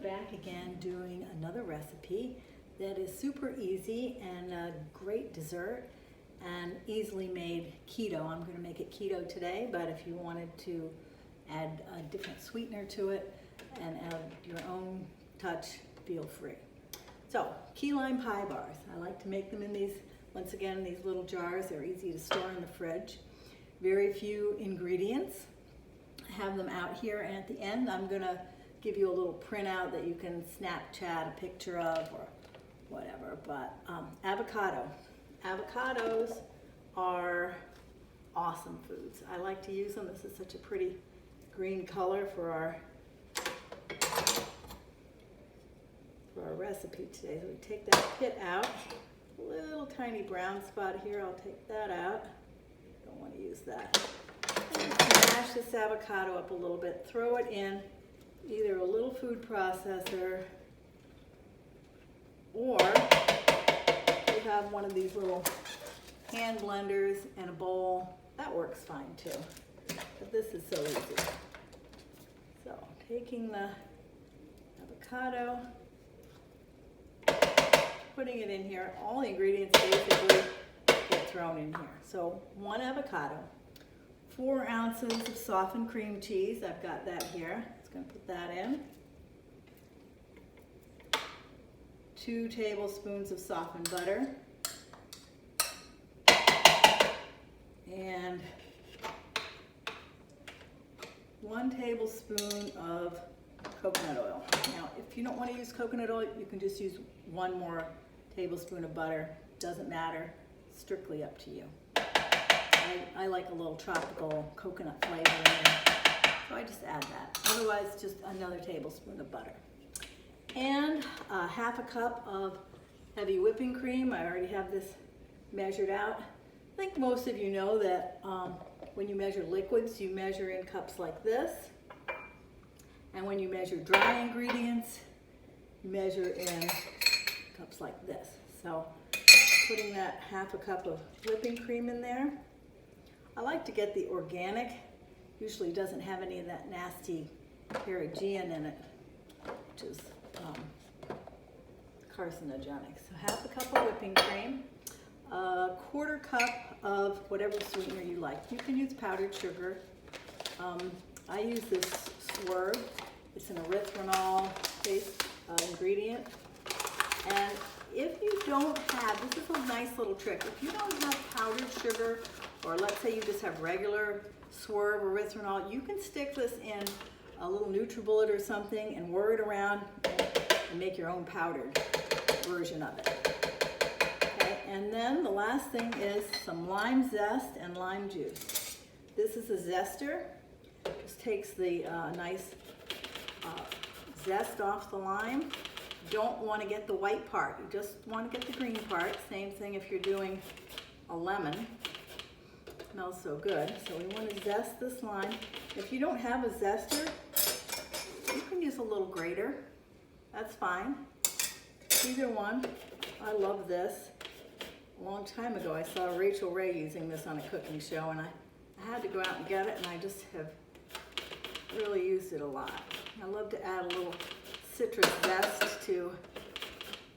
back again doing another recipe that is super easy and a great dessert and easily made keto. I'm going to make it keto today, but if you wanted to add a different sweetener to it and add your own touch, feel free. So, key lime pie bars. I like to make them in these, once again, these little jars. They're easy to store in the fridge. Very few ingredients. I have them out here, and at the end I'm going to give you a little printout that you can Snapchat a picture of or whatever. But avocado. Avocados are awesome foods. I like to use them. This is such a pretty green color for our recipe today. So we take that pit out. A little tiny brown spot here. I'll take that out. Don't want to use that. And mash this avocado up a little bit. Throw it in either a little food processor or you have one of these little hand blenders and a bowl. That works fine too. But this is so easy. So taking the avocado, putting it in here. All the ingredients basically get thrown in here. So 1 avocado, 4 ounces of softened cream cheese. I've got that here. Just going to put that in. 2 tablespoons of softened butter. And 1 tablespoon of coconut oil. Now, if you don't want to use coconut oil, you can just use 1 more tablespoon of butter. Doesn't matter. Strictly up to you. I like a little tropical coconut flavor in there, so I just add that. Otherwise, just another tablespoon of butter. And 1/2 cup of heavy whipping cream. I already have this measured out. I think most of you know that when you measure liquids, you measure in cups like this. And when you measure dry ingredients, you measure in cups like this. So putting that 1/2 cup of whipping cream in there. I like to get the organic. Usually doesn't have any of that nasty carrageenan in it, which is carcinogenic. So 1/2 cup of whipping cream, 1/4 cup of whatever sweetener you like. You can use powdered sugar. I use this Swerve. It's an erythritol-based ingredient. And if you don't have, this is a nice little trick, if you don't have powdered sugar, or let's say you just have regular Swerve erythritol, you can stick this in a little NutriBullet or something and whir it around and make your own powdered version of it. Okay, and then the last thing is some lime zest and lime juice. This is a zester. Just takes the nice zest off the lime. Don't want to get the white part. You just want to get the green part. Same thing if you're doing a lemon. It smells so good. So we want to zest this lime. If you don't have a zester, you can use a little grater. That's fine. Either one. I love this. A long time ago, I saw Rachel Ray using this on a cooking show, and I had to go out and get it, and I just have really used it a lot. I love to add a little citrus zest to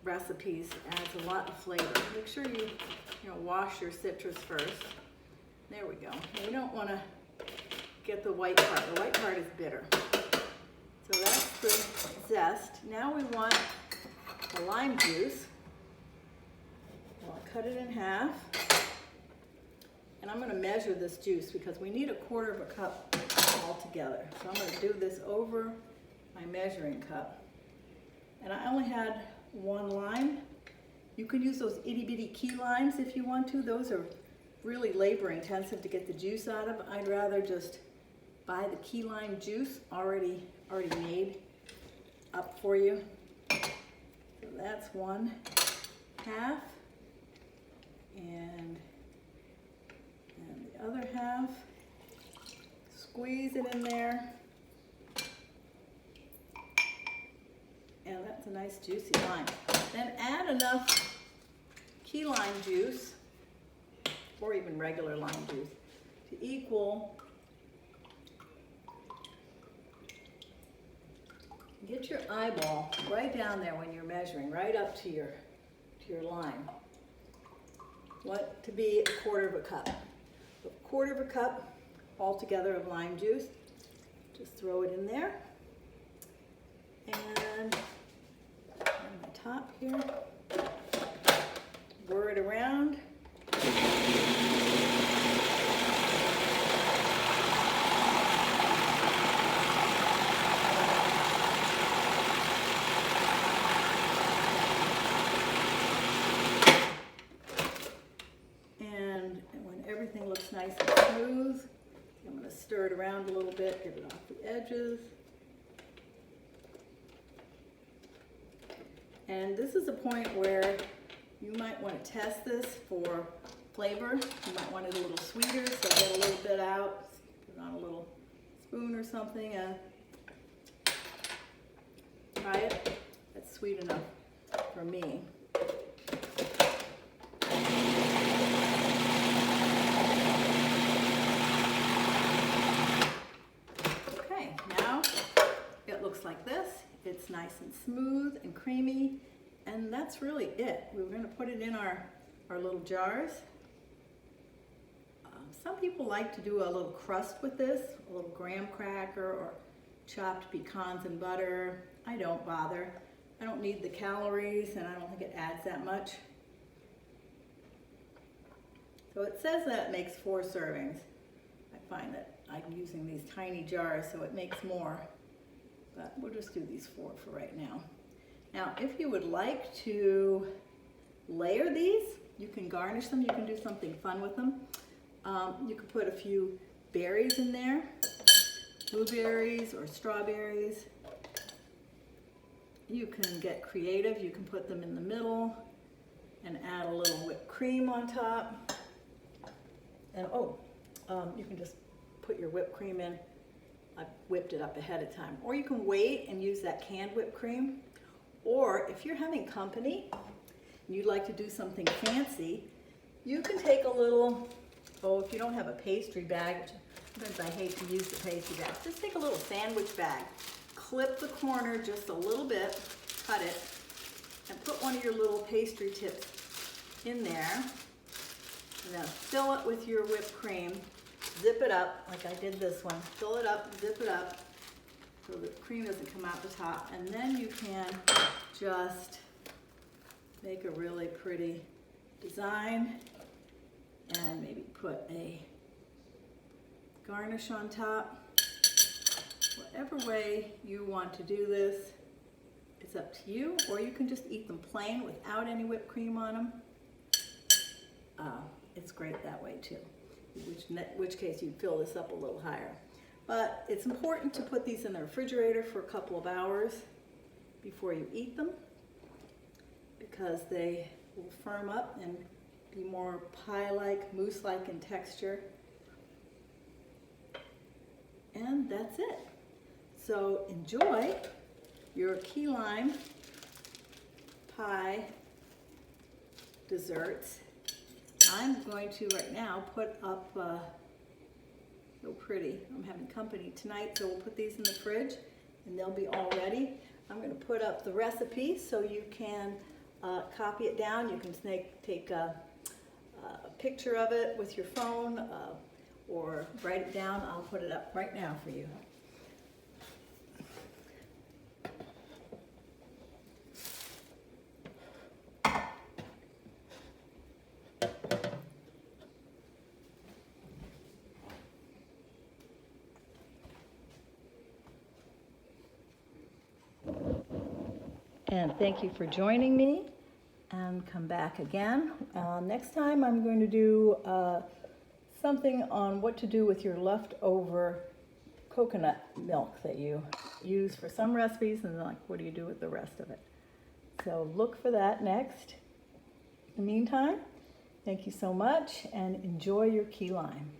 recipes. Adds a lot of flavor. Make sure you wash your citrus first. There we go. We don't want to get the white part. The white part is bitter. So that's the zest. Now we want the lime juice. I'll cut it in half. And I'm going to measure this juice because we need 1/4 cup altogether. So I'm going to do this over my measuring cup. And I only had 1 lime. You can use those itty bitty key limes if you want to. Those are really labor intensive to get the juice out of. I'd rather just buy the key lime juice already made up for you. So that's 1/2. And the other half. Squeeze it in there. And that's a nice juicy lime. Then add enough key lime juice, or even regular lime juice, to equal Get your eyeball right down there when you're measuring, right up to your lime. Want to be a quarter of a cup. A quarter of a cup altogether of lime juice. Just throw it in there. And on the top here, whir it around. And when everything looks nice and smooth, I'm going to stir it around a little bit, get it off the edges. And this is a point where you might want to test this for flavor. You might want it a little sweeter, so get a little bit out, put it on a little spoon or something, and try it. That's sweet enough for me. Okay, now it looks like this. It's nice and smooth and creamy, and that's really it. We're going to put it in our little jars. Some people like to do a little crust with this, a little graham cracker or chopped pecans and butter. I don't bother. I don't need the calories, and I don't think it adds that much. So it says that it makes 4 servings. I find that I'm using these tiny jars, so it makes more. But we'll just do these 4 for right now. Now, if you would like to layer these, you can garnish them. You can do something fun with them. You can put a few berries in there, blueberries or strawberries. You can get creative. You can put them in the middle and add a little whipped cream on top. And you can just put your whipped cream in. I whipped it up ahead of time. Or you can wait and use that canned whipped cream. Or if you're having company and you'd like to do something fancy, you can take a little, if you don't have a pastry bag, which sometimes I hate to use the pastry bag, just take a little sandwich bag, clip the corner just a little bit, cut it, and put one of your little pastry tips in there. And then fill it with your whipped cream. Zip it up, like I did this one. Fill it up, zip it up, so the cream doesn't come out the top. And then you can just make a really pretty design and maybe put a garnish on top. Whatever way you want to do this, it's up to you. Or you can just eat them plain without any whipped cream on them. It's great that way too. In which case you'd fill this up a little higher. But it's important to put these in the refrigerator for a couple of hours before you eat them, because they will firm up and be more pie-like, mousse-like in texture. And that's it. So enjoy your key lime pie desserts. I'm going to right now put up, so pretty, I'm having company tonight, so we'll put these in the fridge and they'll be all ready. I'm going to put up the recipe so you can copy it down. You can take a picture of it with your phone or write it down. I'll put it up right now for you. And thank you for joining me, and come back again. Next time I'm going to do something on what to do with your leftover coconut milk that you use for some recipes, and like what do you do with the rest of it. So look for that next. In the meantime, thank you so much and enjoy your key lime.